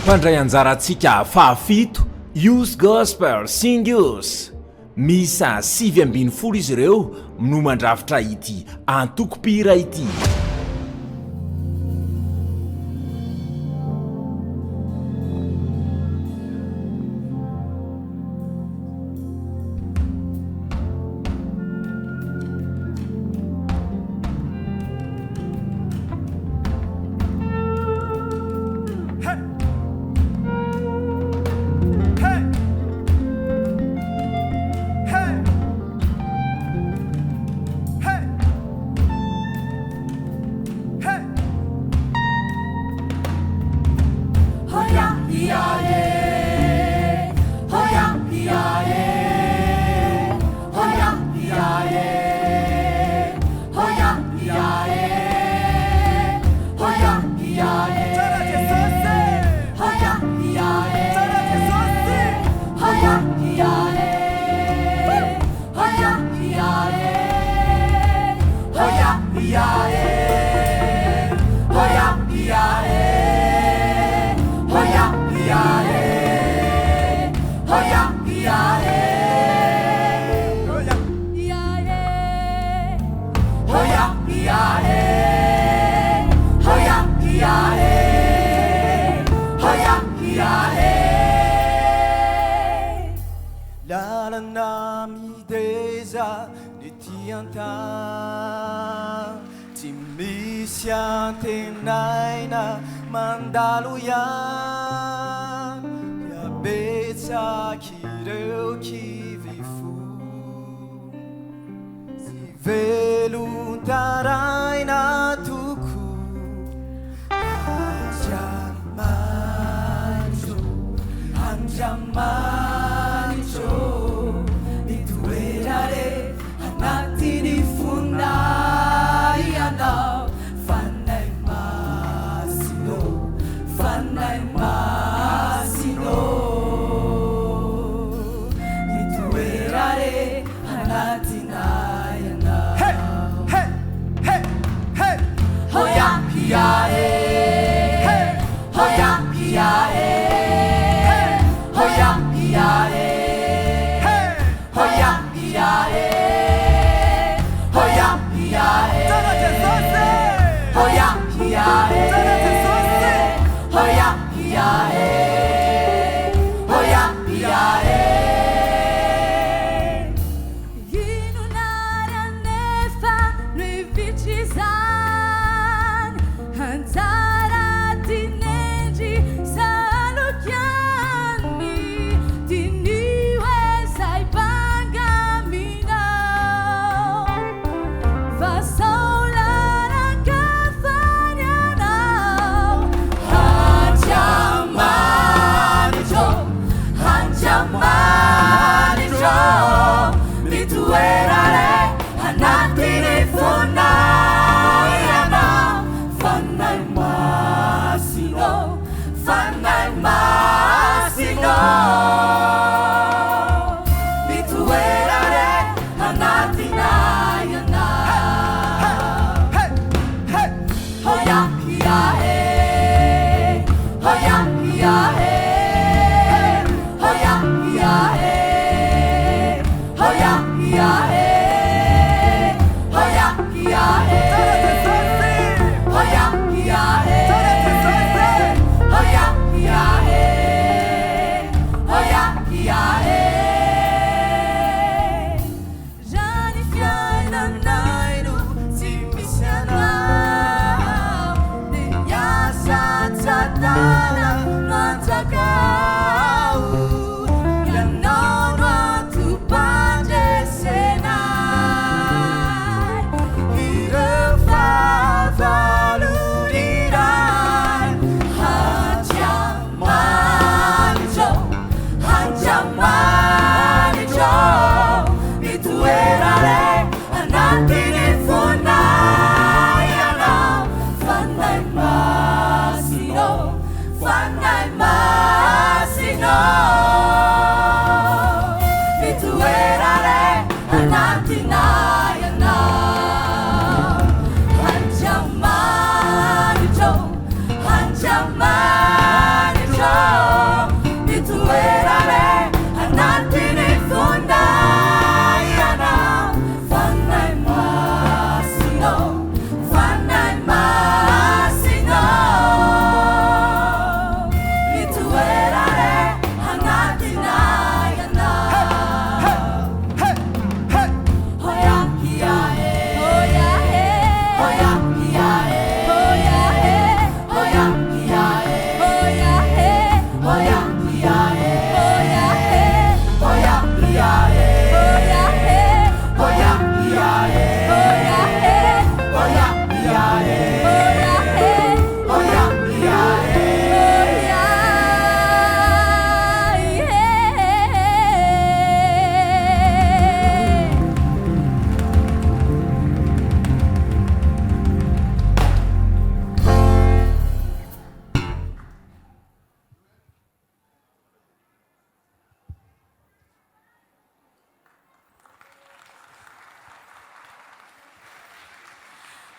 mandray anjaratsika fahafito use gospel singles misa 7 izy ireo no mandrafitra ity antokopira ity. Tsy misy antenaina mandalo ihany miabetsaky ireo kivifo sy velon-taraina toko andriamanitro nitoerare anatiny fonay anao fanay masino nitoerare anatinay anao. Hey, hey, hey, hey. Hoya hiae, hey. Hoya hiae, hey. Hoya hiae, hey. Hoya hiae. Hoya hiae, hoya hiae, hoya hiae, hoya hiae. Inunara nefa nuivicizan hanzara tinenji salukiani tiniwe saipanga Vasolara kafanyana Hanjamanitro Nituerare Anatini funayana Fanay masino Nituerare Anatinayana Hoya hiae, hoya hiae, hoya hiae, hoya hiae, hoya hiae, hoya hiae, hoya hiae, hoya hiae. Janifiai na nainu, si misiana.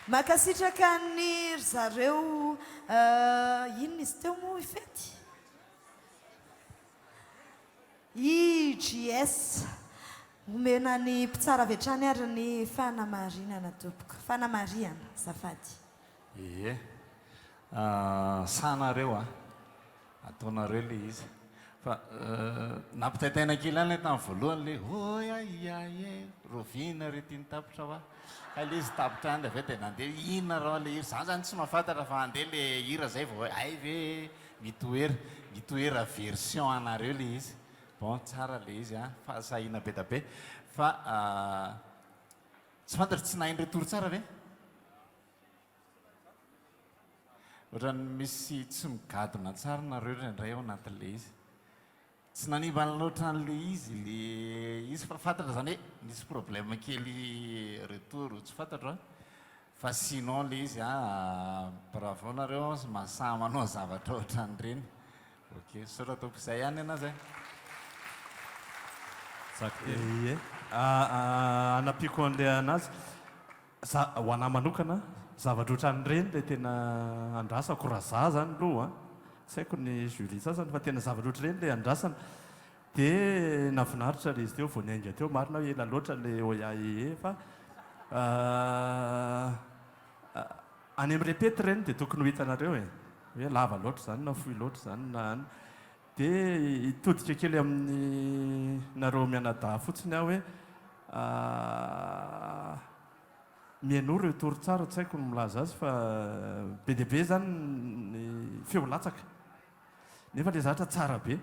Makasitraka ny ry zareo inona izy teo moa ifety IGS omena ny mpitsara avy hatrany ary ny fanamarinana tompoko fanamariana zafady ie sanareo ataonareo le izy fa nampitaitaina kely any le tamin'ny voalohany le oiaiae rovina re tiany tapitra hoa ka le izy tapitra any le aveo tena andeha inona raha le hira zany zany tsy mahafantatra fa andeha le hira zay vao hoe ay ve mitoera version anareo le izy bon tsara le izy fa sahina be da be fa tsy fantatra tsy nahainy retory tsara ve ohatrany misy tsy migadona tsara nareo indray ao anatin'le izy tsy nanimba loatra an'le izy fa fantatra zany hoe misy problème kely retour tsy fantatra fa sinon le izy bravo nareo mahasahy manao zavatra ohatran'ireny ok saotra ataoko izay ihany ana zay ie anapiako an'le anazy ho anahy manokana zavatra ohatran'ireny le tena andrasako raha za zany loha tsy haiko ny jury sasany fa tena zavatra ohatr'ireny le andrasana dia nafinaritra le izy teo vao niainga teo marina hoe ela loatra le oiaie fa any amin'ny repety ireny dia tokony ho hitanareo hoe lava loatra zany na fohy loatra zany na any dia hitodika kely amin'ny nareo mianadahy fotsiny aho hoe miaino retory tsara tsy haiko ny milaza azy fa be dia be zany ny feo latsaka nefa le zatra tsara be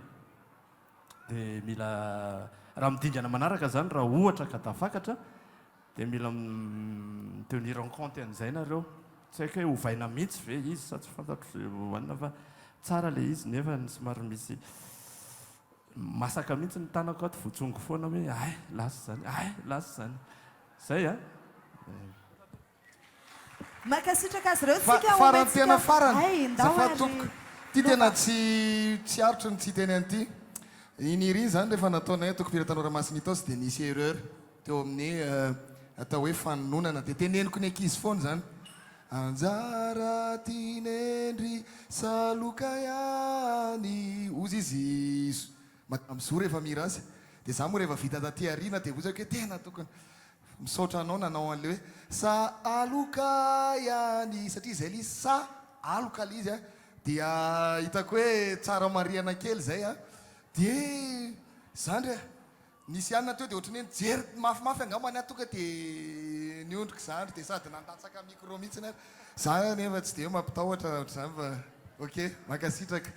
dia mila raha midingana manaraka zany raha ohatra ka tafakatra dia mila tenir en compte an'izay nareo tsy haiko hoe hovaina mihitsy ve izy sa tsy fantatro hoanina fa tsara le izy nefa ny somary misy masaka mihitsy ny tanako ato voatsongo foana hoe ay lasa zany zay makasitraka azy reo tsika farany tena farany zafatoko ty tena tsy arotro ny tsy teny an'ity iniry zany rehefa nataonay toko piratanoora masiny tao sy dia nisy erreur teo amin'ny atao hoe fanononana dia teneniko ny ankizy foana zany anjara tinendry saloka ihany ozy izy am'zo rehefa mira azy dia za moa rehefa vita taty arina dia ozako hoe tena tokony misaotra anao nanao an'le hoe sa aloka ihany satria zay le izy sa aloka le izy dia hitako hoe tsara mariana kely zay dia zany re nisy anina teo dia ohatrany hoe jery mafimafy angambany atoka dia niondriko zandry dia sady nandatsaka micro mihitsy za nefa tsy dia mampitahotra ohatr'izany fa ok makasitraka